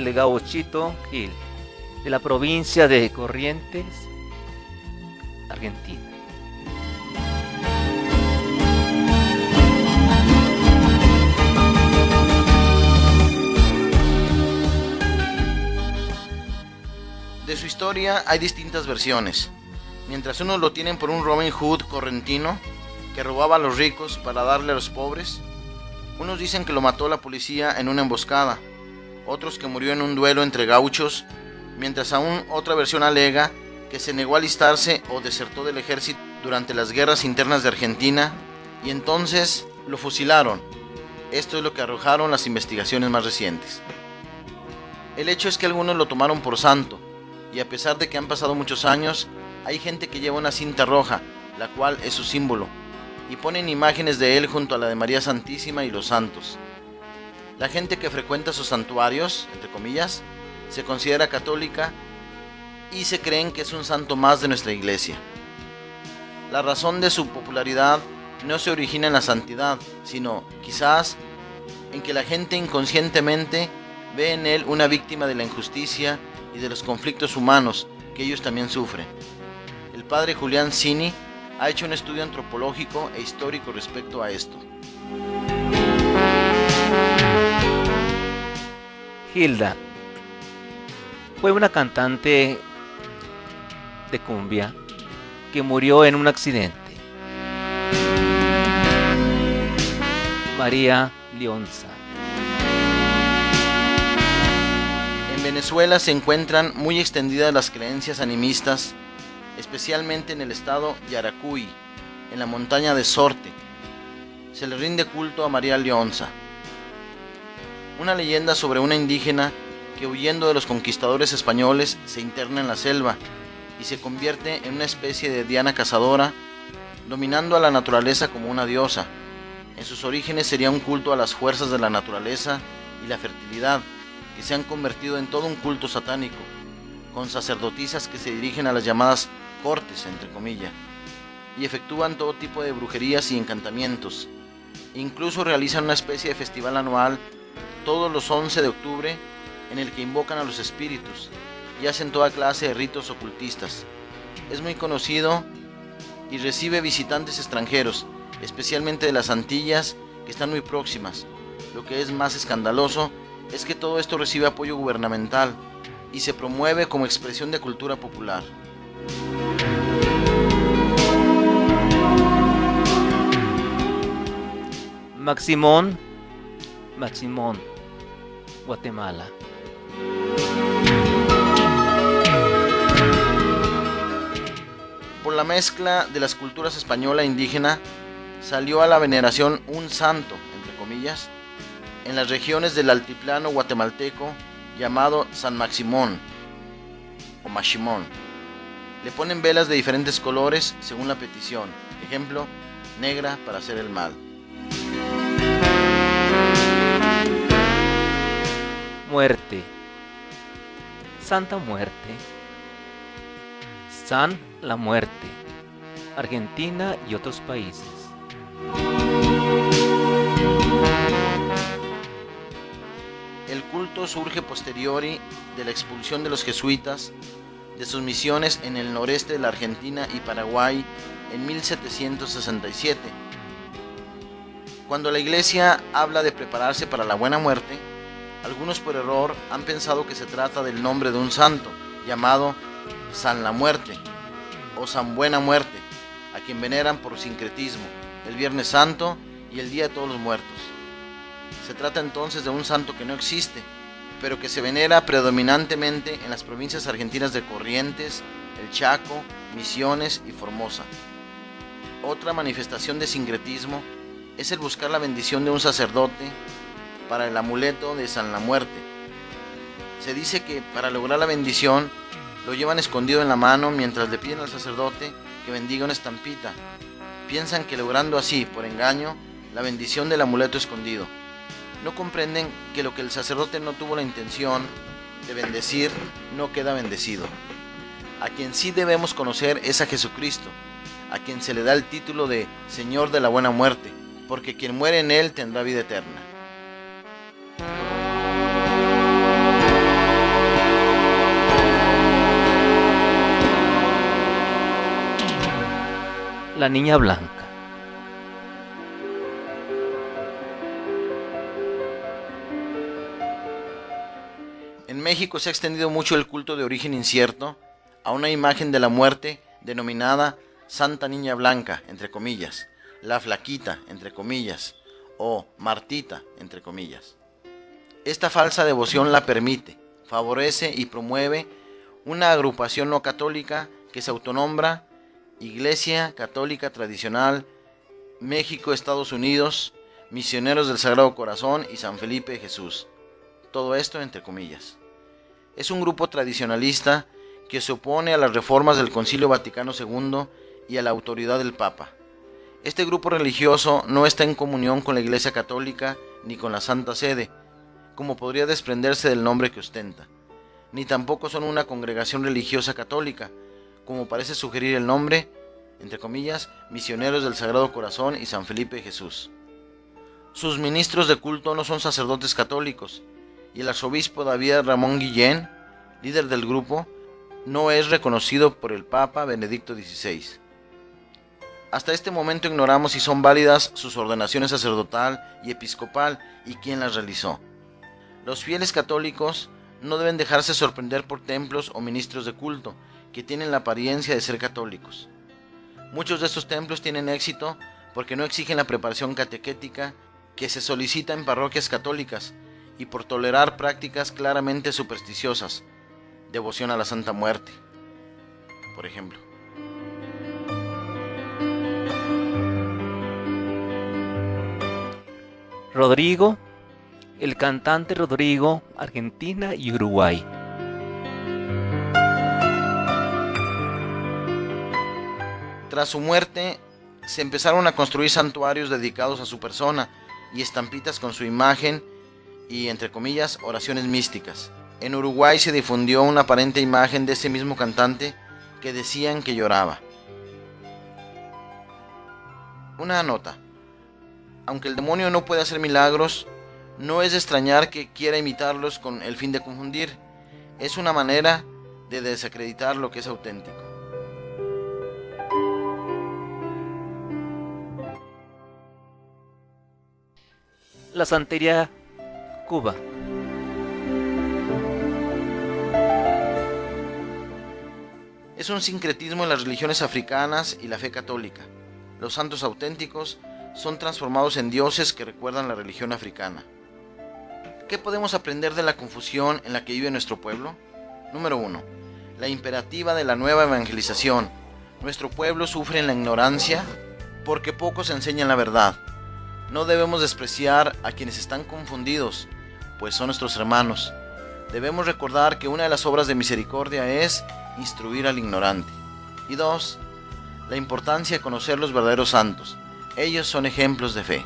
el Gauchito Gil, de la provincia de Corrientes, Argentina. De su historia hay distintas versiones. Mientras unos lo tienen por un Robin Hood correntino que robaba a los ricos para darle a los pobres, unos dicen que lo mató la policía en una emboscada, otros que murió en un duelo entre gauchos, mientras aún otra versión alega que se negó a alistarse o desertó del ejército durante las guerras internas de Argentina y entonces lo fusilaron. Esto es lo que arrojaron las investigaciones más recientes. El hecho es que algunos lo tomaron por santo, y a pesar de que han pasado muchos años, hay gente que lleva una cinta roja, la cual es su símbolo, y ponen imágenes de él junto a la de María Santísima y los santos. La gente que frecuenta sus santuarios, entre comillas, se considera católica y se creen que es un santo más de nuestra iglesia. La razón de su popularidad no se origina en la santidad, sino quizás en que la gente inconscientemente ve en él una víctima de la injusticia y de los conflictos humanos que ellos también sufren. El padre Julián Cini ha hecho un estudio antropológico e histórico respecto a esto. Gilda fue una cantante de cumbia que murió en un accidente. María Lionza. En Venezuela se encuentran muy extendidas las creencias animistas, especialmente en el estado Yaracuy, en la montaña de Sorte. Se le rinde culto a María Lionza. Una leyenda sobre una indígena que huyendo de los conquistadores españoles se interna en la selva y se convierte en una especie de Diana cazadora, dominando a la naturaleza como una diosa. En sus orígenes sería un culto a las fuerzas de la naturaleza y la fertilidad, que se han convertido en todo un culto satánico, con sacerdotisas que se dirigen a las llamadas cortes, entre comillas, y efectúan todo tipo de brujerías y encantamientos. Incluso realizan una especie de festival anual todos los 11 de octubre en el que invocan a los espíritus y hacen toda clase de ritos ocultistas. Es muy conocido y recibe visitantes extranjeros, especialmente de las Antillas, que están muy próximas. Lo que es más escandaloso es que todo esto recibe apoyo gubernamental y se promueve como expresión de cultura popular. Maximón, Guatemala. Por la mezcla de las culturas española e indígena, salió a la veneración un santo, entre comillas, en las regiones del altiplano guatemalteco llamado San Maximón o Maximón. Le ponen velas de diferentes colores según la petición. Ejemplo, negra para hacer el mal. Muerte. Santa Muerte. San la Muerte. Argentina y otros países. El culto surge posteriori de la expulsión de los jesuitas de sus misiones en el noreste de la Argentina y Paraguay en 1767. Cuando la iglesia habla de prepararse para la buena muerte, algunos por error han pensado que se trata del nombre de un santo llamado San la Muerte o San Buena Muerte, a quien veneran por sincretismo el Viernes Santo y el Día de Todos los Muertos. Se trata entonces de un santo que no existe, pero que se venera predominantemente en las provincias argentinas de Corrientes, El Chaco, Misiones y Formosa. Otra manifestación de sincretismo es el buscar la bendición de un sacerdote para el amuleto de San la Muerte. Se dice que para lograr la bendición lo llevan escondido en la mano mientras le piden al sacerdote que bendiga una estampita. Piensan que logrando así, por engaño, la bendición del amuleto escondido. No comprenden que lo que el sacerdote no tuvo la intención de bendecir no queda bendecido. A quien sí debemos conocer es a Jesucristo, a quien se le da el título de Señor de la Buena Muerte, porque quien muere en él tendrá vida eterna. La Niña Blanca. En México se ha extendido mucho el culto de origen incierto a una imagen de la muerte denominada Santa Niña Blanca, entre comillas, la Flaquita, entre comillas, o Martita, entre comillas. Esta falsa devoción la permite, favorece y promueve una agrupación no católica que se autonombra Iglesia Católica Tradicional México, Estados Unidos, Misioneros del Sagrado Corazón y San Felipe de Jesús. Todo esto entre comillas. Es un grupo tradicionalista que se opone a las reformas del Concilio Vaticano II y a la autoridad del Papa. Este grupo religioso no está en comunión con la Iglesia Católica ni con la Santa Sede, como podría desprenderse del nombre que ostenta, ni tampoco son una congregación religiosa católica, como parece sugerir el nombre, entre comillas, Misioneros del Sagrado Corazón y San Felipe de Jesús. Sus ministros de culto no son sacerdotes católicos, y el arzobispo David Ramón Guillén, líder del grupo, no es reconocido por el Papa Benedicto XVI. Hasta este momento ignoramos si son válidas sus ordenaciones sacerdotal y episcopal y quién las realizó. Los fieles católicos no deben dejarse sorprender por templos o ministros de culto que tienen la apariencia de ser católicos. Muchos de estos templos tienen éxito porque no exigen la preparación catequética que se solicita en parroquias católicas y por tolerar prácticas claramente supersticiosas, devoción a la Santa Muerte, por ejemplo. Rodrigo, el cantante Rodrigo, Argentina y Uruguay. Tras su muerte, se empezaron a construir santuarios dedicados a su persona y estampitas con su imagen y, entre comillas, oraciones místicas. En Uruguay se difundió una aparente imagen de ese mismo cantante que decían que lloraba. Una nota. Aunque el demonio no puede hacer milagros, no es de extrañar que quiera imitarlos con el fin de confundir. Es una manera de desacreditar lo que es auténtico. La santería, Cuba. Es un sincretismo en las religiones africanas y la fe católica. Los santos auténticos son transformados en dioses que recuerdan la religión africana. ¿Qué podemos aprender de la confusión en la que vive nuestro pueblo? Número 1. La imperativa de la nueva evangelización. Nuestro pueblo sufre en la ignorancia porque pocos enseñan la verdad. No debemos despreciar a quienes están confundidos, pues son nuestros hermanos. Debemos recordar que una de las obras de misericordia es instruir al ignorante. Y 2. La importancia de conocer los verdaderos santos. Ellos son ejemplos de fe.